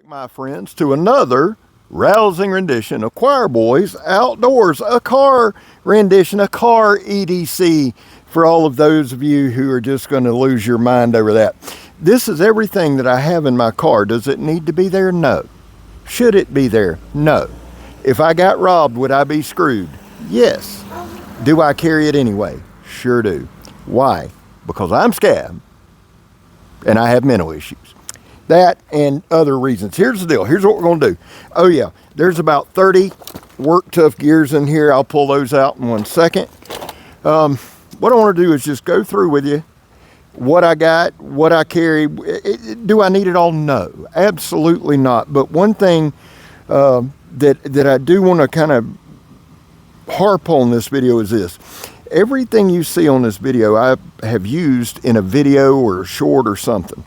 My friends, to another rousing rendition of Choir Boys Outdoors, a car rendition, a car EDC for all of those of you who are just going to lose your mind over that. This is everything that I have in my car. Does it need to be there? No. Should it be there? No. If I got robbed, would I be screwed? Yes. Do I carry it anyway? Sure do. Why? Because I'm scab and I have mental issues. That and other reasons. Here's the deal. Here's what we're going to do. Oh yeah, there's about 30 work tough gears in here. I'll pull those out in 1 second. What I want to do is just go through with you what I got, what I carry. Do I need it all? No, absolutely not. But one thing that I do want to kind of harp on this video is this. Everything you see on this video I have used in a video or a short or something.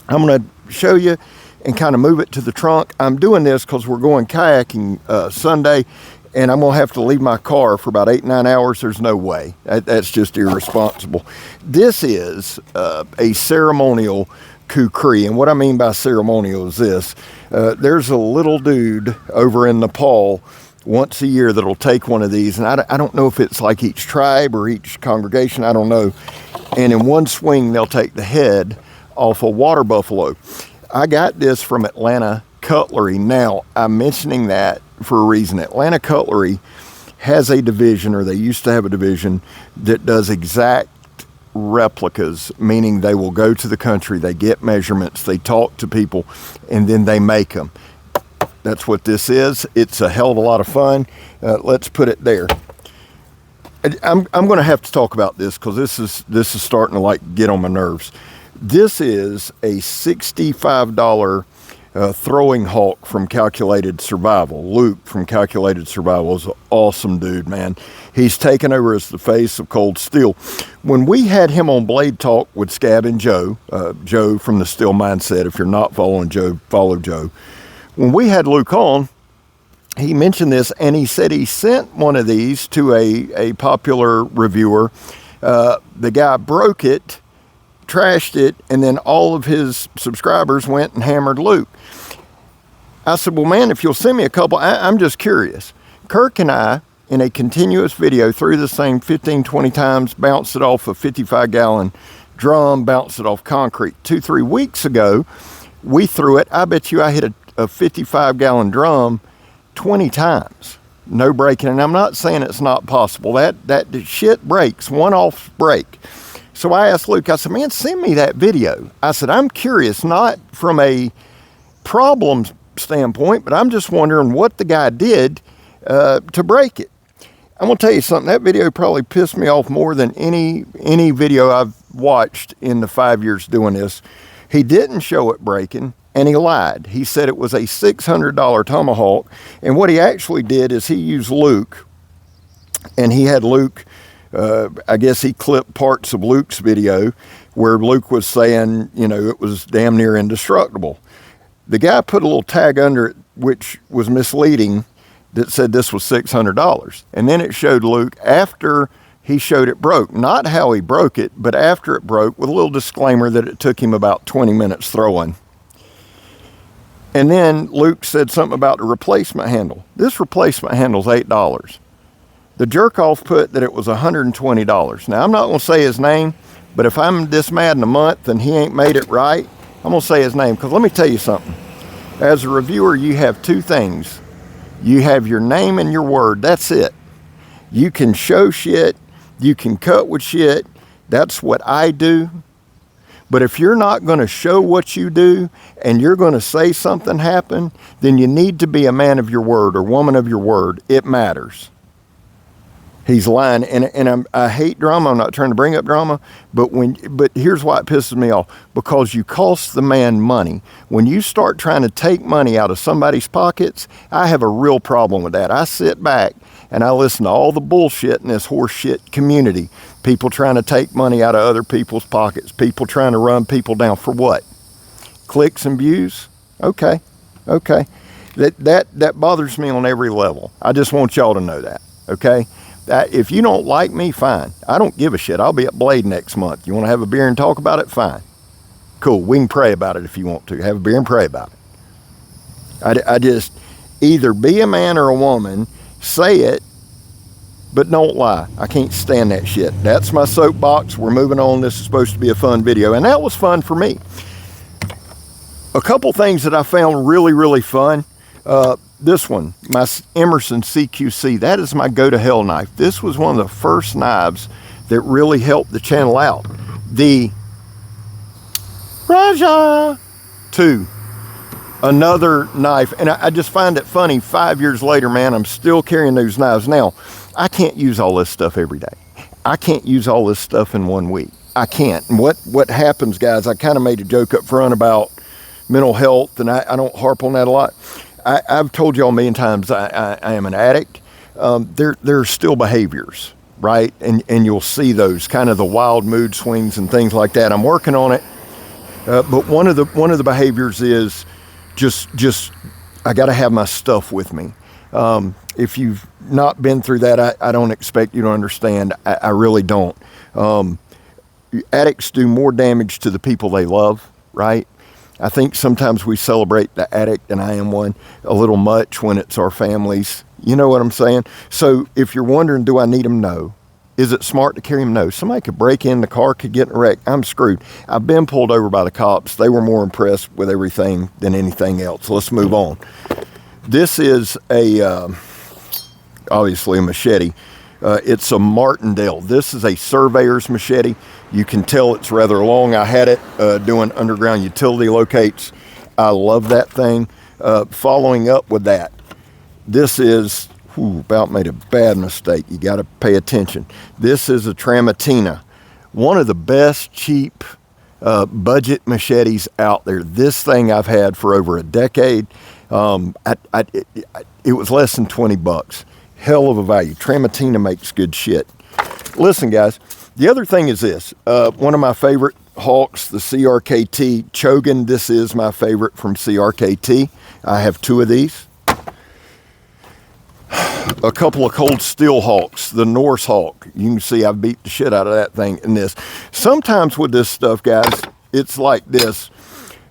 I'm going to show you and kind of move it to the trunk. I'm doing this because we're going kayaking Sunday, and I'm going to have to leave my car for about 8-9 hours. There's no way. That's just irresponsible. This is a ceremonial kukri, and what I mean by ceremonial is this. There's a little dude over in Nepal once a year that'll take one of these, and I don't know if it's like each tribe or each congregation, I don't know. And in one swing, they'll take the head off a water buffalo. I got this from Atlanta Cutlery. Now, I'm mentioning that for a reason. Atlanta Cutlery has a division, or they used to have a division, that does exact replicas, meaning they will go to the country, they get measurements, they talk to people, and then they make them. That's what this is. It's a hell of a lot of fun. Let's put it there. I'm going to have to talk about this because this is starting to like get on my nerves. This is a $65 throwing hawk from Calculated Survival. Luke from Calculated Survival is an awesome dude, man. He's taken over as the face of Cold Steel. When we had him on Blade Talk with Scab and Joe, Joe from the Steel Mindset, if you're not following Joe, follow Joe. When we had Luke on, he mentioned this, and he said he sent one of these to a popular reviewer. The guy broke it, trashed it, and then all of his subscribers went and hammered Luke. I said, well, man, if you'll send me a couple, I'm just curious. Kirk and I, in a continuous video, threw this thing 15, 20 times, bounced it off a 55-gallon drum, bounced it off concrete. 2-3 weeks ago, we threw it. I bet you I hit a 55-gallon drum 20 times. No breaking. And I'm not saying it's not possible. That shit breaks. One-off break. So I asked Luke, I said, man, send me that video. I said, I'm curious, not from a problem standpoint, but I'm just wondering what the guy did to break it. I'm going to tell you something. That video probably pissed me off more than any video I've watched in the 5 years doing this. He didn't show it breaking, and he lied. He said it was a $600 tomahawk, and what he actually did is he used Luke, and he had Luke, I guess he clipped parts of Luke's video where Luke was saying, you know, it was damn near indestructible. The guy put a little tag under it, which was misleading, that said this was $600. And then it showed Luke after he showed it broke, not how he broke it, but after it broke, with a little disclaimer that it took him about 20 minutes throwing. And then Luke said something about the replacement handle. This replacement handle's $8. The jerk-off put that it was $120. Now, I'm not going to say his name, but if I'm this mad in a month and he ain't made it right, I'm going to say his name. Because let me tell you something. As a reviewer, you have two things. You have your name and your word. That's it. You can show shit. You can cut with shit. That's what I do. But if you're not going to show what you do and you're going to say something happened, then you need to be a man of your word or woman of your word. It matters. He's lying, and I hate drama. I'm not trying to bring up drama, but here's why it pisses me off. Because you cost the man money. When you start trying to take money out of somebody's pockets, I have a real problem with that. I sit back and I listen to all the bullshit in this horse shit community. People trying to take money out of other people's pockets. People trying to run people down for what? clicks and views. Okay, okay. That bothers me on every level. I just want y'all to know that, okay? That if you don't like me, fine. I don't give a shit. I'll be at Blade next month. You want to have a beer and talk about it? Fine. Cool. We can pray about it if you want to. Have a beer and pray about it. I just, either be a man or a woman, say it, but don't lie. I can't stand that shit. That's my soapbox. We're moving on. This is supposed to be a fun video, and that was fun for me. A couple things that I found really, really fun. This one, my Emerson CQC, that is my go-to-hell knife. This was one of the first knives that really helped the channel out. The Raja 2, another knife, and I just find it funny, 5 years later, man, I'm still carrying those knives. Now, I can't use all this stuff every day. I can't use all this stuff in 1 week. I can't. And what happens, guys, I kind of made a joke up front about mental health, and I don't harp on that a lot. I've told y'all a million times I am an addict. There are still behaviors, right? And you'll see those kind of the wild mood swings and things like that. I'm working on it. But one of the behaviors is just I got to have my stuff with me. If you've not been through that, I don't expect you to understand. I really don't. Addicts do more damage to the people they love, right? I think sometimes we celebrate the addict, and I am one, a little much when it's our families. You know what I'm saying? So if you're wondering, do I need them? No. Is it smart to carry them? No. Somebody could break in, the car could get in a wreck. I'm screwed. I've been pulled over by the cops. They were more impressed with everything than anything else. Let's move on. This is obviously a machete. It's a Martindale. This is a surveyor's machete. You can tell it's rather long. I had it doing underground utility locates. I love that thing. Following up with that, this is, about made a bad mistake. You got to pay attention. This is a Tramontina, one of the best cheap budget machetes out there. This thing I've had for over a decade. It was less than 20 bucks. Hell of a value. Tramontina makes good shit. Listen, guys, the other thing is this. One of my favorite Hawks, the CRKT Chogan. This is my favorite from CRKT. I have 2 of these. A couple of Cold Steel Hawks, the Norse Hawk. You can see I beat the shit out of that thing in this. Sometimes with this stuff, guys, it's like this.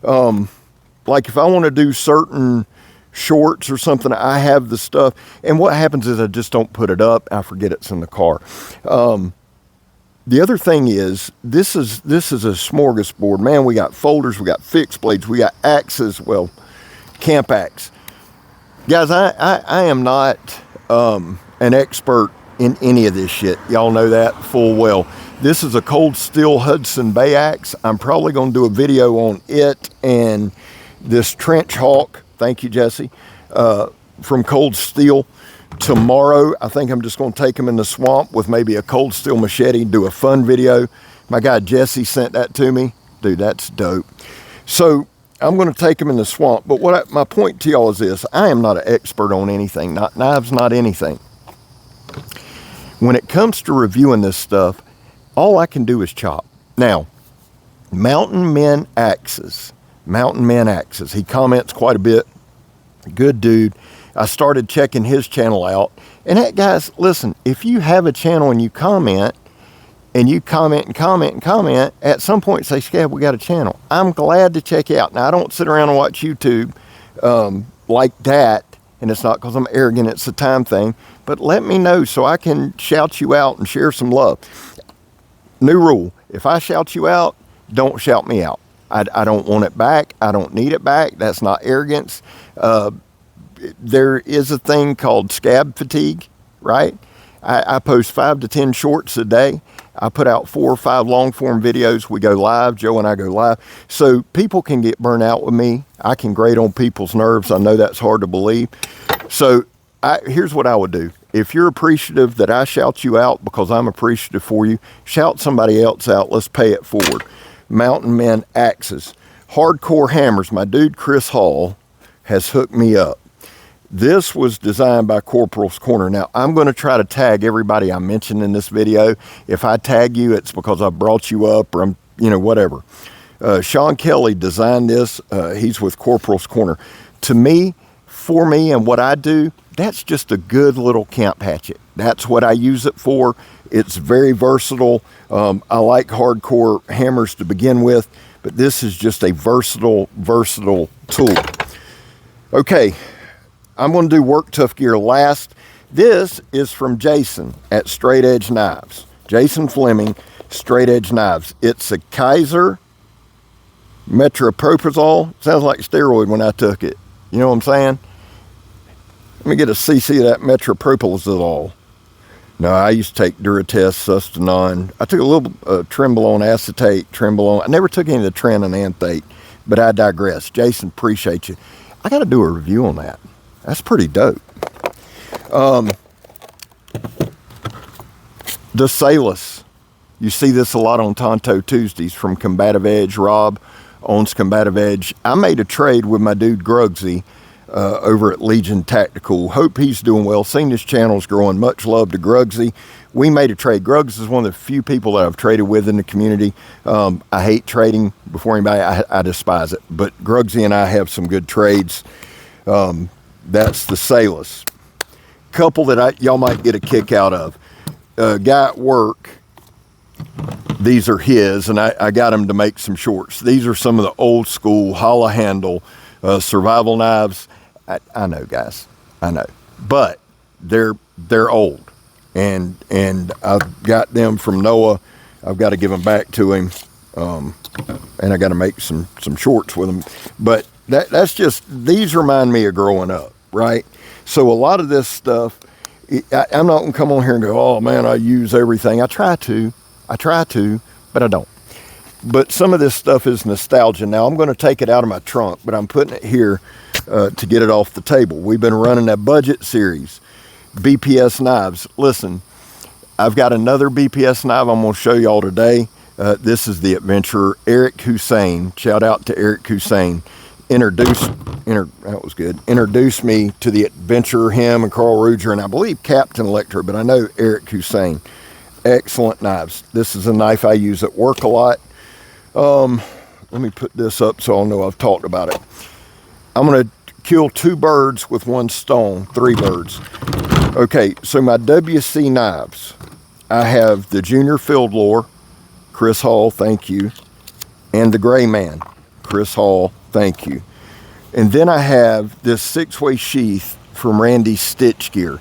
Like if I want to do certain shorts or something, I have the stuff, and what happens is I just don't put it up. I forget it's in the car. The other thing is this is a smorgasbord, man. We got folders, we got fixed blades, we got axes. Well, camp axe, guys. I am not an expert in any of this shit. Y'all know that full well. This is a Cold Steel Hudson Bay axe. I'm probably going to do a video on it and this Trench Hawk. Thank you, Jesse, from Cold Steel. Tomorrow, I think I'm just going to take them in the swamp with maybe a Cold Steel machete, do a fun video. My guy Jesse sent that to me. Dude, that's dope. So I'm going to take them in the swamp. But my point to y'all is this. I am not an expert on anything, not knives, not anything. When it comes to reviewing this stuff, all I can do is chop. Now, Mountain Men Axes. He comments quite a bit. Good dude. I started checking his channel out. And that, guys, listen, if you have a channel and you comment, at some point say, Scab, we got a channel. I'm glad to check you out. Now, I don't sit around and watch YouTube like that. And it's not because I'm arrogant, it's a time thing. But let me know so I can shout you out and share some love. New rule. If I shout you out, don't shout me out. I don't want it back. I don't need it back. That's not arrogance. There is a thing called scab fatigue, right? I post 5 to 10 shorts a day. I put out 4 or 5 long form videos. We go live. Joe and I go live. So people can get burnt out with me. I can grate on people's nerves. I know that's hard to believe. So here's what I would do. If you're appreciative that I shout you out because I'm appreciative for you, shout somebody else out. Let's pay it forward. Mountain Men Axes. Hardcore Hammers. My dude Chris Hall has hooked me up. This was designed by Corporal's Corner. Now, I'm going to try to tag everybody I mentioned in this video. If I tag you, it's because I brought you up or I'm, whatever. Sean Kelly designed this. He's with Corporal's Corner. To me, for me and what I do, that's just a good little camp hatchet. That's what I use it for. It's very versatile. I like hardcore hammers to begin with, but this is just a versatile tool. Okay, I'm going to do work tough gear last. This is from Jason at Straightedge Knives. Jason Fleming, Straightedge Knives. It's a Kaiser metropropyl. Sounds like steroid when I took it. You know what I'm saying? Let me get a cc of that metropropyl. No, I used to take Duratest, Sustanon. I took a little Trembolone, acetate, Trembolone. I never took any of the Tren and Anthate, but I digress. Jason, appreciate you. I got to do a review on that. That's pretty dope. The Salus. You see this a lot on Tonto Tuesdays from Combative Edge. Rob owns Combative Edge. I made a trade with my dude Grugsy over at Legion Tactical. Hope he's doing well. Seen his channel's growing. Much love to Grugsy. We made a trade. Grugs is one of the few people that I've traded with in the community. I hate trading before anybody. I despise it. But Grugsy and I have some good trades. That's the Salus. Couple that y'all might get a kick out of. Guy at work, these are his, and I got him to make some shorts. These are some of the old school hollow handle survival knives. I know, guys, I know, but they're old, and I've got them from Noah. I've got to give them back to him, and I got to make some shorts with them. But that's just, these remind me of growing up, right? So a lot of this stuff, I'm not gonna come on here and go, oh man, I use everything. I try to, but I don't. But some of this stuff is nostalgia. Now I'm going to take it out of my trunk, but I'm putting it here to get it off the table. We've been running a budget series, BPS knives. Listen, I've got another BPS knife I'm going to show y'all today. This is the adventurer, Erichusayn. Shout out to Erichusayn. That was good. Introduced me to the adventurer, him and Carl Ruger, and I believe Captain Electro, but I know Erichusayn. Excellent knives. This is a knife I use at work a lot. Let me put this up so I'll know I've talked about it. I'm going to kill 2 birds with 1 stone, 3 birds. Okay, so my WC knives, I have the Junior Field Lore, Chris Hall, thank you, and the Gray Man, Chris Hall, thank you. And then I have this 6-way sheath from Randy's Stitch Gear.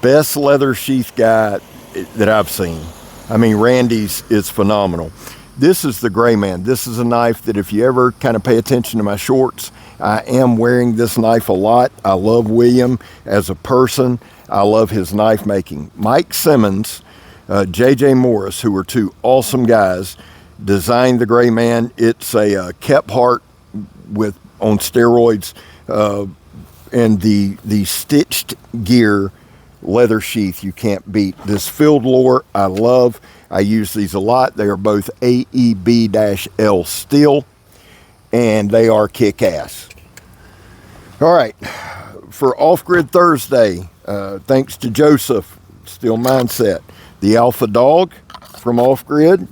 Best leather sheath guy that I've seen. I mean, Randy's is phenomenal. This is the Gray Man. This is a knife that if you ever kind of pay attention to my shorts, I am wearing this knife a lot. I love William as a person. I love his knife making. Mike Simmons, JJ Morris, who are 2 awesome guys, designed the Gray Man. It's a Kephart on steroids, and the stitched gear leather sheath you can't beat. This Field Lore I love. I use these a lot. They are both AEB-L steel, and they are kick-ass. All right, for Off-Grid Thursday, thanks to Joseph, Steel Mindset, the Alpha Dog from Off-Grid,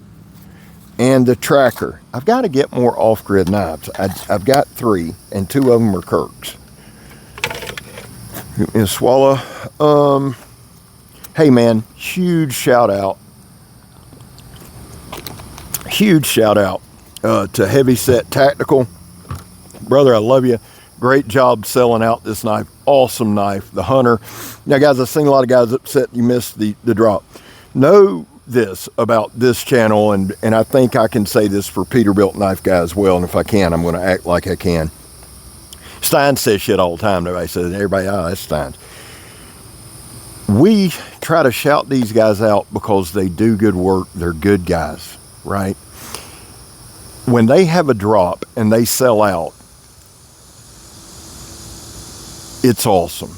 and the Tracker. I've got to get more Off-Grid knives. I've got 3, and 2 of them are Kirk's. Let me swallow. Hey man, huge shout out to Heavyset Tactical. Brother, I love you. Great job selling out this knife. Awesome knife, the Hunter. Now guys, I've seen a lot of guys upset you missed the drop. Know this about this channel, and I think I can say this for Peterbilt Knife Guy as well, and if I can, I'm going to act like I can. Stein says shit all the time. Everybody says, everybody, oh, that's Stein's. We try to shout these guys out because they do good work. They're good guys, right? When they have a drop and they sell out, it's awesome.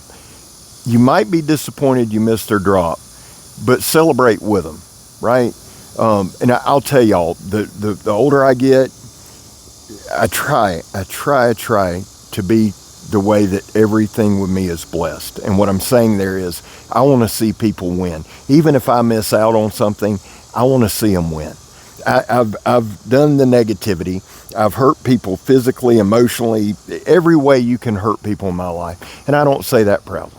You might be disappointed you missed their drop, but celebrate with them, right? And I'll tell y'all, the older I get, I try to be the way that everything with me is blessed. And what I'm saying there is, I want to see people win. Even if I miss out on something, I want to see them win. I've done the negativity. I've hurt people physically, emotionally, every way you can hurt people in my life. And I don't say that proudly.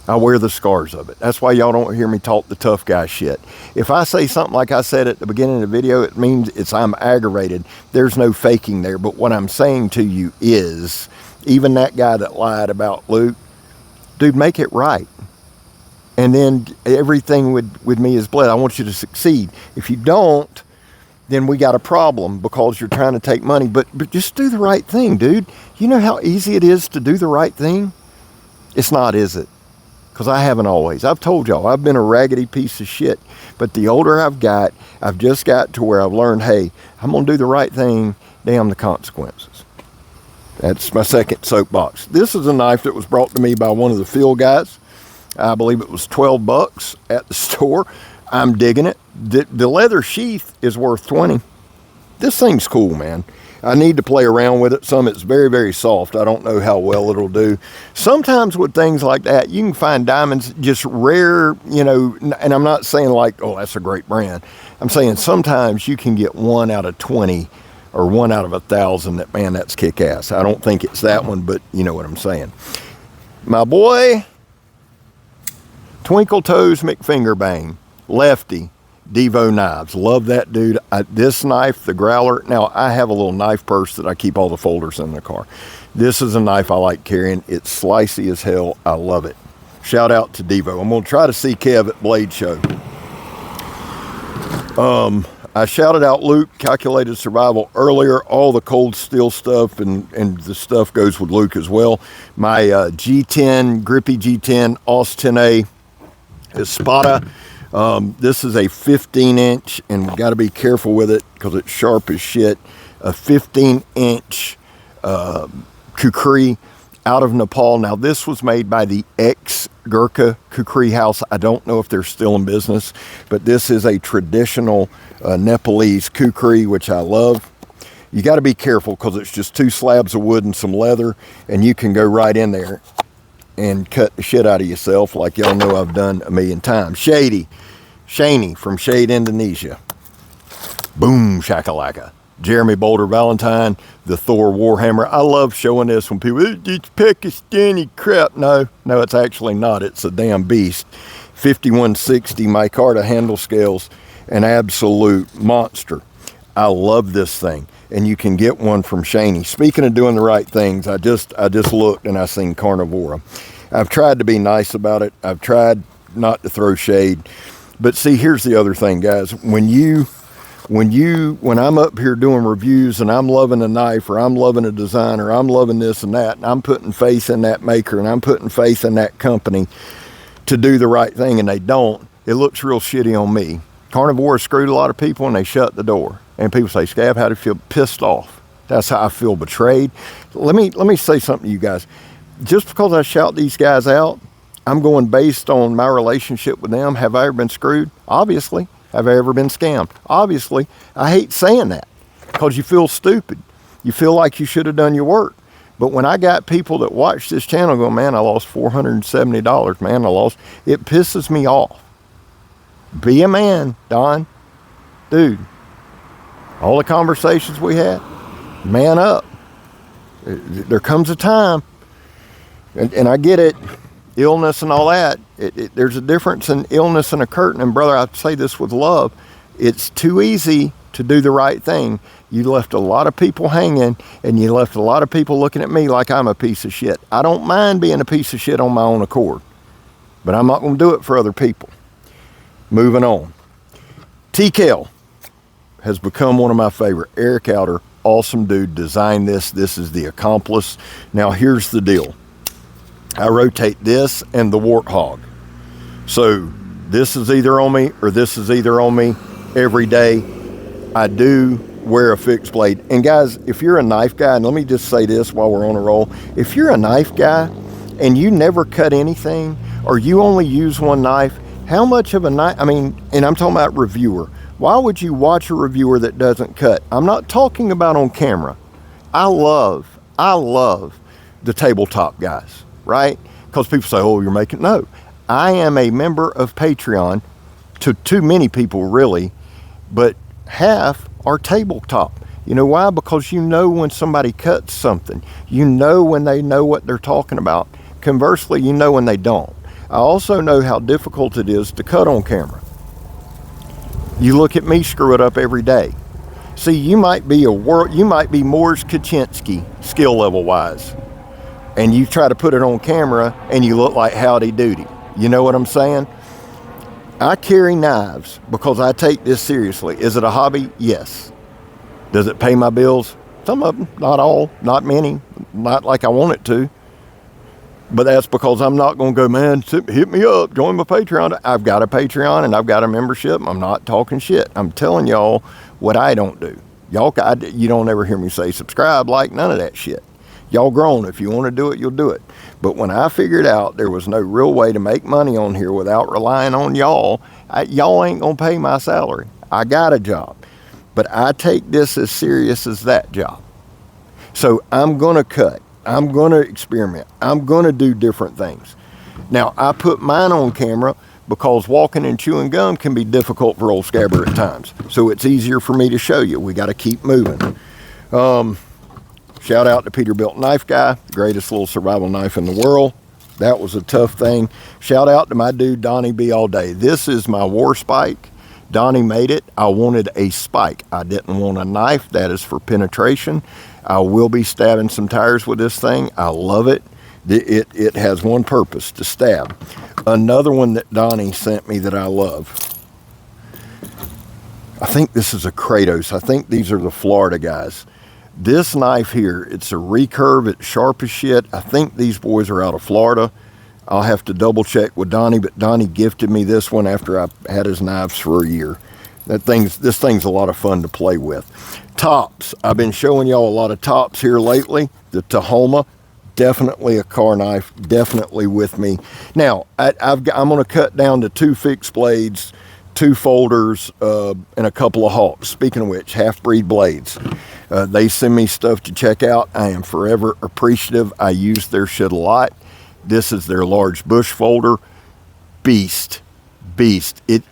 I wear the scars of it. That's why y'all don't hear me talk the tough guy shit. If I say something like I said at the beginning of the video, it means I'm aggravated. There's no faking there. But what I'm saying to you is, even that guy that lied about Luke, dude, make it right. And then everything with me is bled. I want you to succeed. If you don't, then we got a problem because you're trying to take money. But just do the right thing, dude. You know how easy it is to do the right thing? It's not, is it? Because I haven't always. I've told y'all, I've been a raggedy piece of shit. But the older I've just got to where I've learned, hey, I'm going to do the right thing, damn the consequences. That's my second soapbox. This is a knife that was brought to me by one of the field guys. I believe it was $12 at the store. I'm digging it. The leather sheath is worth $20. This thing's cool, man. I need to play around with it some. It's very, very soft. I don't know how well it'll do. Sometimes with things like that, you can find diamonds just rare, you know, and I'm not saying like, oh, that's a great brand. I'm saying sometimes you can get 1 out of 20 or 1 out of 1,000 that, man, that's kick-ass. I don't think it's that one, but you know what I'm saying. My boy, Twinkle Toes McFingerbang, lefty, Devo Knives. Love that dude. This knife, the Growler. Now, I have a little knife purse that I keep all the folders in the car. This is a knife I like carrying. It's slicey as hell. I love it. Shout out to Devo. I'm going to try to see Kev at Blade Show. I shouted out Luke, Calculated Survival, earlier. All the cold steel stuff and the stuff goes with Luke as well. My G10, Grippy G10, AUS-10A Espada. This is a 15-inch, and we got to be careful with it because it's sharp as shit. A 15-inch kukri out of Nepal. Now, this was made by the ex-Gurkha Kukri House. I don't know if they're still in business, but this is a traditional Nepalese kukri, which I love. You got to be careful because it's just 2 slabs of wood and some leather, and you can go right in there and cut the shit out of yourself like y'all know I've done a million times. Shaney from Shade, Indonesia. Boom shakalaka. Jeremy Boulder Valentine, the Thor Warhammer. I love showing this when people, it's Pakistani crap. No, it's actually not. It's a damn beast. 5160 micarta handle scales, an absolute monster. I love this thing. And you can get one from Shaney. Speaking of doing the right things, I just looked and I seen Carnivora. I've tried to be nice about it. I've tried not to throw shade. But see, here's the other thing, guys. When I'm up here doing reviews and I'm loving a knife or I'm loving a design or I'm loving this and that, and I'm putting faith in that maker and I'm putting faith in that company to do the right thing and they don't, it looks real shitty on me. Carnivora screwed a lot of people and they shut the door. And people say, Scab, how do you feel? Pissed off. That's how I feel, betrayed. Let me say something to you guys. Just because I shout these guys out, I'm going based on my relationship with them. Have I ever been screwed? Obviously. Have I ever been scammed? Obviously. I hate saying that because you feel stupid. You feel like you should have done your work. But when I got people that watch this channel go, man, I lost $470, man, it pisses me off. Be a man, Don. Dude. All the conversations we had, man up. There comes a time, and I get it, illness and all that. There's a difference in illness and a curtain. And brother, I say this with love. It's too easy to do the right thing. You left a lot of people hanging, and you left a lot of people looking at me like I'm a piece of shit. I don't mind being a piece of shit on my own accord, but I'm not going to do it for other people. Moving on. TKL has become one of my favorite. Eric Outer, awesome dude, designed this. This is the Accomplice. Now, here's the deal. I rotate this and the Warthog. So, this is either on me or this is either on me every day. I do wear a fixed blade. And guys, if you're a knife guy, and let me just say this while we're on a roll. If you're a knife guy and you never cut anything or you only use one knife, how much of a knife, and I'm talking about reviewer. Why would you watch a reviewer that doesn't cut? I'm not talking about on camera. I love the tabletop guys, right? Because people say, oh, you're making, no. I am a member of Patreon to too many people really, but half are tabletop. You know why? Because you know when somebody cuts something. You know when they know what they're talking about. Conversely, you know when they don't. I also know how difficult it is to cut on camera. You look at me screw it up every day. See, you might be Morris Kaczynski skill level wise, and you try to put it on camera and you look like Howdy Doody. You know what I'm saying? I carry knives because I take this seriously. Is it a hobby? Yes. Does it pay my bills? Some of them, not all, not many, not like I want it to. But that's because I'm not going to go, man, hit me up, join my Patreon. I've got a Patreon and I've got a membership. I'm not talking shit. I'm telling y'all what I don't do. You don't ever hear me say subscribe, like, none of that shit. Y'all grown. If you want to do it, you'll do it. But when I figured out there was no real way to make money on here without relying on y'all, y'all ain't going to pay my salary. I got a job. But I take this as serious as that job. So I'm going to cut. I'm going to experiment. I'm going to do different things. Now, I put mine on camera because walking and chewing gum can be difficult for old Scabber at times. So it's easier for me to show you. We got to keep moving. Shout out to Peterbilt Knife Guy, greatest little survival knife in the world. That was a tough thing. Shout out to my dude, Donnie B. All Day. This is my war spike. Donnie made it. I wanted a spike. I didn't want a knife. That is for penetration. I will be stabbing some tires with this thing. I love it. It has one purpose, to stab. Another one that Donnie sent me that I love. I think this is a Kratos. I think these are the Florida guys. This knife here, it's a recurve. It's sharp as shit. I think these boys are out of Florida. I'll have to double check with Donnie, but Donnie gifted me this one after I had his knives for a year. This thing's a lot of fun to play with. Tops. I've been showing y'all a lot of tops here lately. The Tahoma, definitely a car knife, definitely with me. Now, I'm going to cut down to 2 fixed blades, 2 folders, and a couple of hawks. Speaking of which, half-breed blades. They send me stuff to check out. I am forever appreciative. I use their shit a lot. This is their large bush folder. Beast.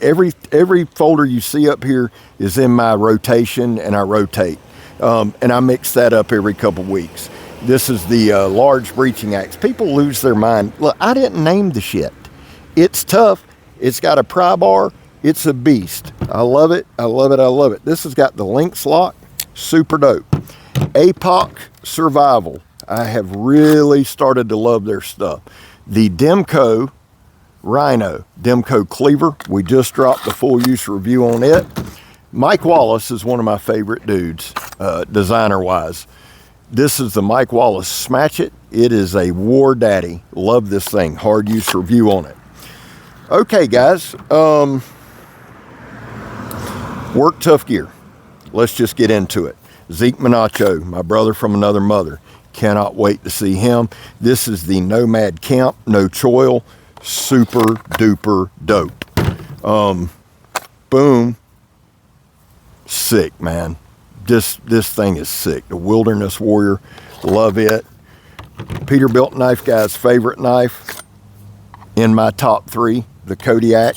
Every folder you see up here is in my rotation, and I rotate. And I mix that up every couple weeks. This is the large breaching axe. People lose their mind. Look, I didn't name the shit. It's tough. It's got a pry bar. It's a beast. I love it. I love it. I love it. This has got the Lynx lock. Super dope. APOC Survival. I have really started to love their stuff. The Demco Rhino, Demco Cleaver. We just dropped the full use review on it. Mike Wallace is one of my favorite dudes, designer-wise. This is the Mike Wallace Smash It. It is a war daddy. Love this thing. Hard use review on it. Okay, guys. Work tough gear. Let's just get into it. Zeke Minacho, my brother from another mother. Cannot wait to see him. This is the Nomad Camp, no choil. Super duper dope. Boom. Sick, man. This thing is sick. The Wilderness Warrior. Love it. Peterbilt Knife Guy's favorite knife. In my top 3, the Kodiak.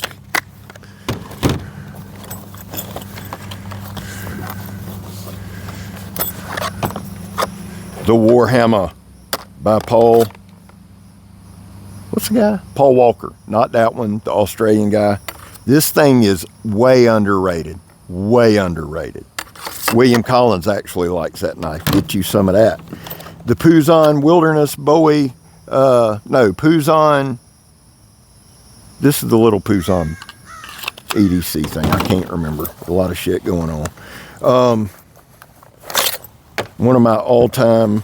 The Warhammer by Paul. What's the guy? Paul Walker. Not that one, the Australian guy. This thing is way underrated. Way underrated. William Collins actually likes that knife. Get you some of that. The Puzon Wilderness Bowie. Puzon. This is the little Puzon EDC thing. I can't remember. A lot of shit going on. One of my all-time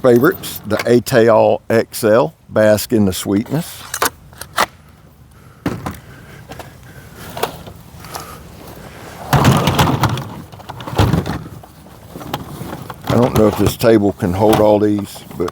favorites, the Ateal XL, Bask in the Sweetness. I don't know if this table can hold all these, but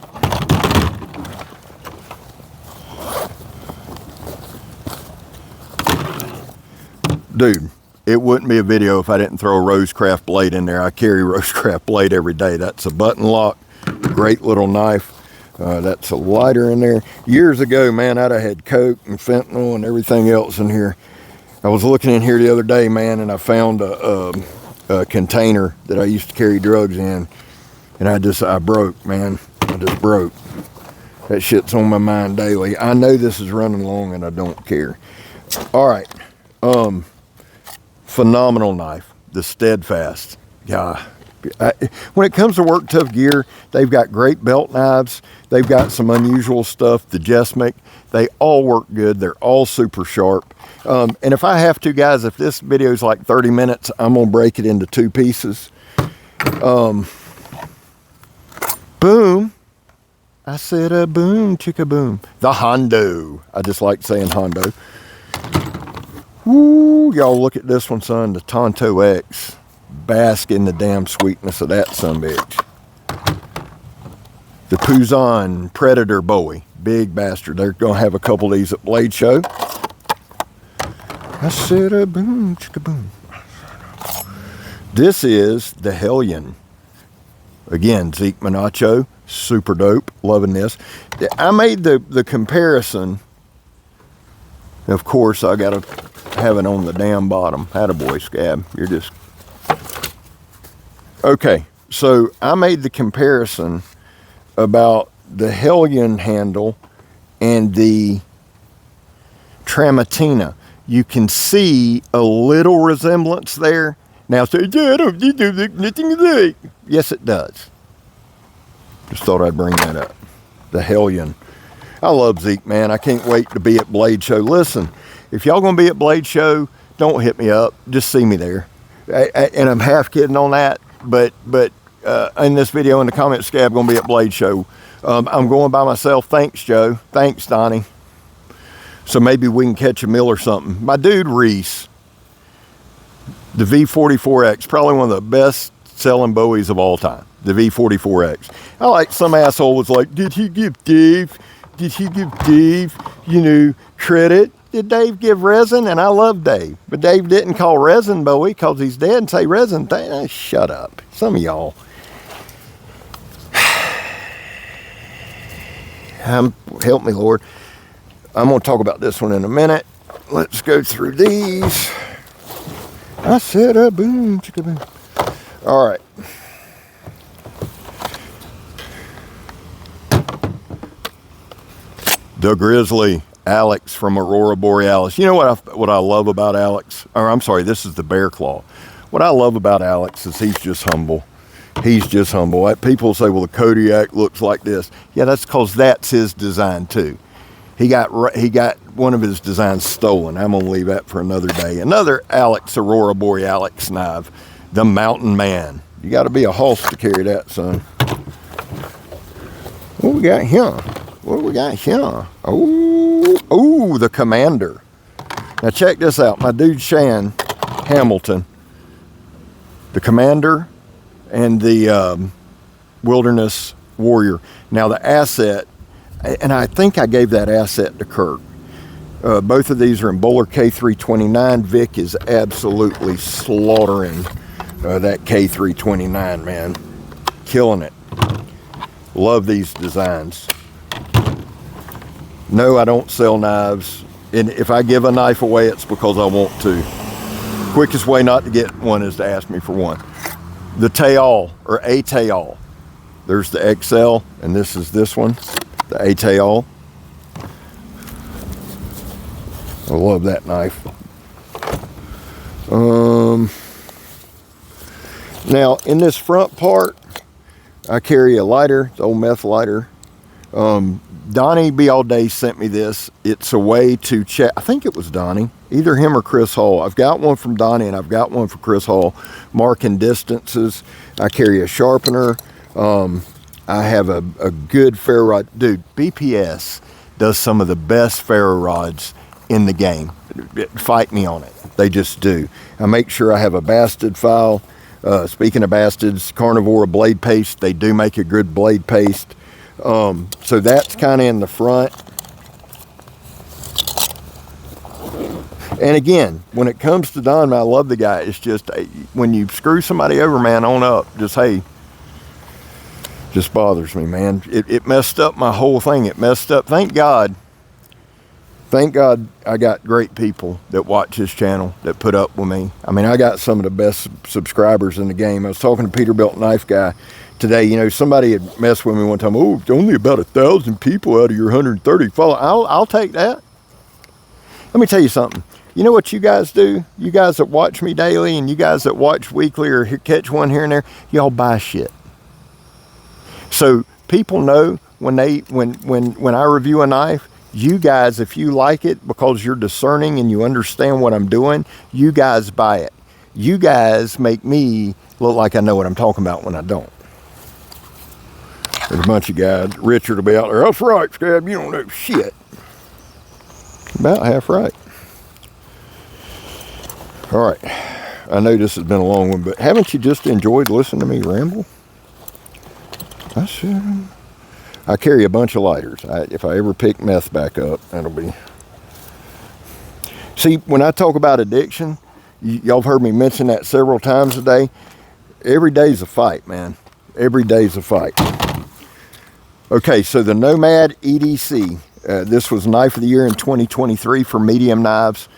dude, it wouldn't be a video if I didn't throw a Rosecraft blade in there. I carry Rosecraft blade every day. That's a button lock, great little knife. That's a lighter in there. Years ago, man, I'd have had coke and fentanyl and everything else in here. I was looking in here the other day, man, and I found a container that I used to carry drugs in, and I broke, man. I just broke. That shit's on my mind daily. I know this is running long, and I don't care. All right. Phenomenal knife, the Steadfast. Yeah. When it comes to Work Tough gear, they've got great belt knives. They've got some unusual stuff, the Jesmic. They all work good. They're all super sharp. And if I have to, guys, if this video is like 30 minutes, I'm going to break it into 2 pieces. Boom. I said a boom, chicka boom. The Hondo. I just like saying Hondo. Woo, y'all look at this one, son. The Tonto X. Bask in the damn sweetness of that sumbitch. The Puzon Predator Bowie. Big bastard. They're going to have a couple of these at Blade Show. I said a boom, chicka boom. This is the Hellion. Again, Zeke Manacho. Super dope. Loving this. I made the comparison. Of course, I got to have it on the damn bottom. Attaboy, Scab. You're just... Okay, so I made the comparison about the Hellion handle and the Tramontina. You can see a little resemblance there. Now, say, yeah, I don't look nothing alike. Yes, it does. Just thought I'd bring that up. The Hellion. I love Zeke, man. I can't wait to be at Blade Show. Listen, if y'all going to be at Blade Show, don't hit me up. Just see me there. And I'm half kidding on that. But in this video, in the comments, Scab going to be at Blade Show. I'm going by myself. Thanks, Joe. Thanks, Donnie. So maybe we can catch a meal or something. My dude, Reese, the V44X, probably one of the best selling Bowies of all time. The V44X. I like some asshole was like, did he give Dave, credit? Did Dave give resin? And I love Dave. But Dave didn't call resin Bowie because he's dead and say resin. Shut up. Some of y'all. Help me, Lord. I'm going to talk about this one in a minute. Let's go through these. I said a boom, chicka boom. All right. The Grizzly. Alex from Aurora Borealis. You know what I love about Alex? Or I'm sorry, this is the Bear Claw. What I love about Alex is he's just humble. He's just humble. People say, well, the Kodiak looks like this. Yeah, that's because that's his design too. He got one of his designs stolen. I'm going to leave that for another day. Another Alex Aurora Borealis knife. The Mountain Man. You got to be a horse to carry that, son. What we got here? What do we got here? Oh, the Commander. Now check this out. My dude Shan Hamilton, the Commander and the Wilderness Warrior. Now the asset, and I think I gave that asset to Kirk. Both of these are in Bowler K329. Vic is absolutely slaughtering that K329, man. Killing it. Love these designs. No, I don't sell knives. And if I give a knife away, it's because I want to. Quickest way not to get one is to ask me for one. The Tayal, or a Tayal. There's the XL, and this is this one, the a Tayal. I love that knife. Now, in this front part, I carry a lighter, the old meth lighter. Donnie Be All Day sent me this. It's a way to check. I think it was Donnie, either him or Chris Hall. I've got one from Donnie and I've got one for Chris Hall. Marking distances. I carry a sharpener. I have a good ferro rod. Dude, BPS does some of the best ferro rods in the game. Fight me on it. They just do. I make sure I have a Bastard file. Speaking of Bastards, Carnivora blade paste. They do make a good blade paste. So that's kind of in the front. And again, when it comes to Don, I love the guy. It's just, when you screw somebody over, man, on up, just, hey, just bothers me, man. It messed up my whole thing. It messed up. Thank God thank God I got great people that watch this channel that put up with me. I mean, I got some of the best subscribers in the game. I was talking to Peterbilt Knife Guy today. You know, somebody had messed with me one time. Oh, only about 1,000 people out of your 130 follow. I'll take that. Let me tell you something. You know what you guys do? You guys that watch me daily and you guys that watch weekly or catch one here and there, y'all buy shit. So people know when I review a knife, you guys, if you like it because you're discerning and you understand what I'm doing, you guys buy it. You guys make me look like I know what I'm talking about when I don't. There's a bunch of guys. Richard will be out there. That's right, Scab. You don't know shit. About half right. All right. I know this has been a long one, but haven't you just enjoyed listening to me ramble? I should. I carry a bunch of lighters. If I ever pick meth back up, that'll be... See, when I talk about addiction, y'all have heard me mention that several times a day. Every day's a fight, man. Every day's a fight. Okay, so the Nomad EDC. This was Knife of the Year in 2023 for medium knives.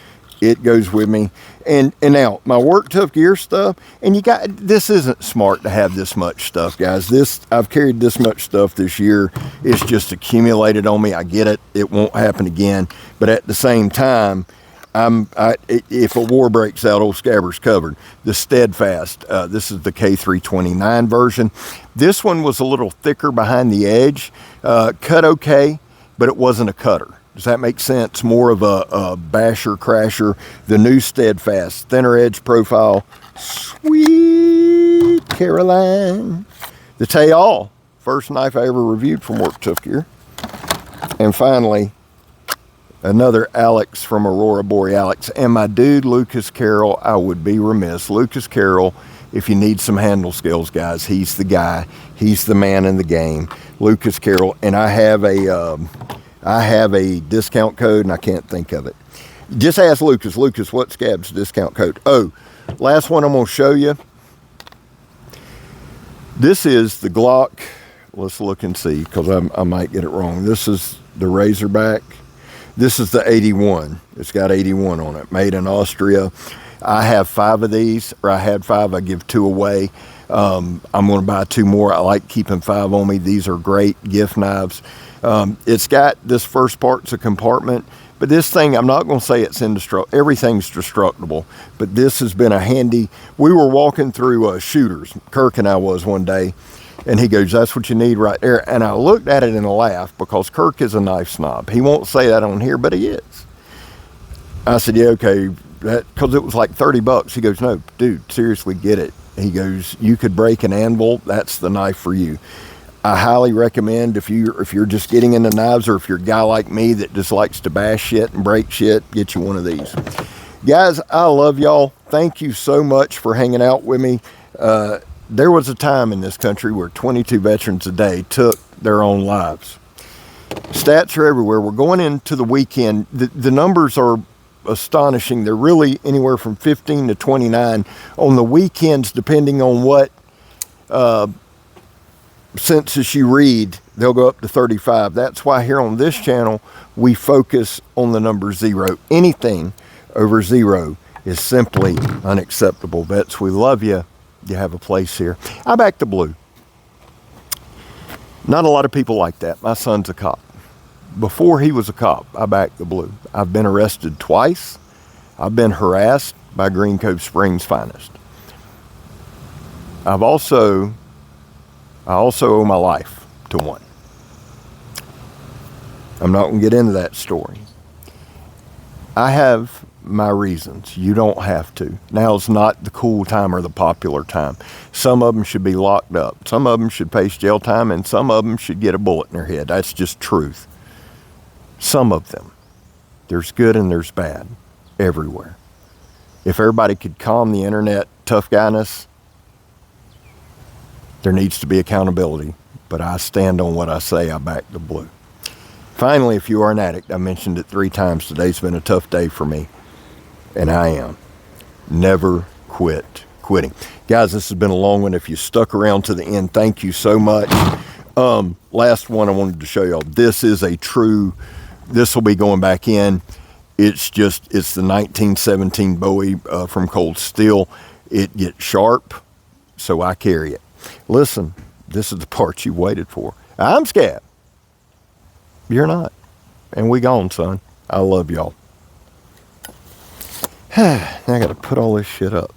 It goes with me. And now, my Work Tough Gear stuff, and this isn't smart to have this much stuff, guys. I've carried this much stuff this year. It's just accumulated on me. I get it. It won't happen again. But at the same time, if a war breaks out, old Scabber's covered. The Steadfast, this is the K329 version. This one was a little thicker behind the edge. Cut okay, but it wasn't a cutter. Does that make sense? More of a basher, crasher. The new Steadfast, thinner edge profile. Sweet Caroline. The Tayal, first knife I ever reviewed from Work Tough Gear. And finally, another Alex from Aurora, Borealis. And my dude, Lucas Carroll, I would be remiss. Lucas Carroll, if you need some handle skills, guys, he's the guy. He's the man in the game. Lucas Carroll. And I have a discount code, and I can't think of it. Just ask Lucas. Lucas, what's Scab's discount code? Oh, last one I'm going to show you. This is the Glock. Let's look and see, because I might get it wrong. This is the Razorback. This is the 81. It's got 81 on it. Made in Austria. I have 5 of these, or I had 5. I give 2 away. I'm going to buy 2 more. I like keeping 5 on me. These are great gift knives. It's got this first part's a compartment, but this thing, I'm not going to say it's indestructible. Everything's destructible, but this has been a handy. We were walking through Shooters. Kirk and I was one day, and he goes, that's what you need right there. And I looked at it and laughed because Kirk is a knife snob. He won't say that on here, but he is. I said, yeah, okay, because it was like $30. He goes, no, dude, seriously, get it. He goes, you could break an anvil. That's the knife for you. I highly recommend if you're just getting into knives, or if you're a guy like me that just likes to bash shit and break shit, get you one of these. Guys, I love y'all. Thank you so much for hanging out with me. There was a time in this country where 22 veterans a day took their own lives. Stats are everywhere. We're going into the weekend. The numbers are astonishing. They're really anywhere from 15 to 29 on the weekends, depending on what census you read. They'll go up to 35. That's why here on this channel we focus on the number 0. Anything over 0 is simply unacceptable. Vets, we love you. You have a place here. I back the blue. Not a lot of people like that. My son's a cop. Before he was a cop, I backed the blue. I've been arrested twice. I've been harassed by Green Cove Springs' finest. I also owe my life to one. I'm not going to get into that story. I have my reasons. You don't have to. Now's not the cool time or the popular time. Some of them should be locked up. Some of them should face jail time, and some of them should get a bullet in their head. That's just truth. Some of them. There's good and there's bad everywhere. If everybody could calm the internet tough guyness, there needs to be accountability, but I stand on what I say. I back the blue. Finally, if you are an addict, I mentioned it 3 times. Today's been a tough day for me, and I am. Never quitting. Guys, this has been a long one. If you stuck around to the end, thank you so much. Last one I wanted to show y'all. This is a true this will be going back in. It's the 1917 Bowie from Cold Steel. It gets sharp, so I carry it. Listen, this is the part you waited for. I'm Scab. You're not. And we gone, son. I love y'all. Now I got to put all this shit up.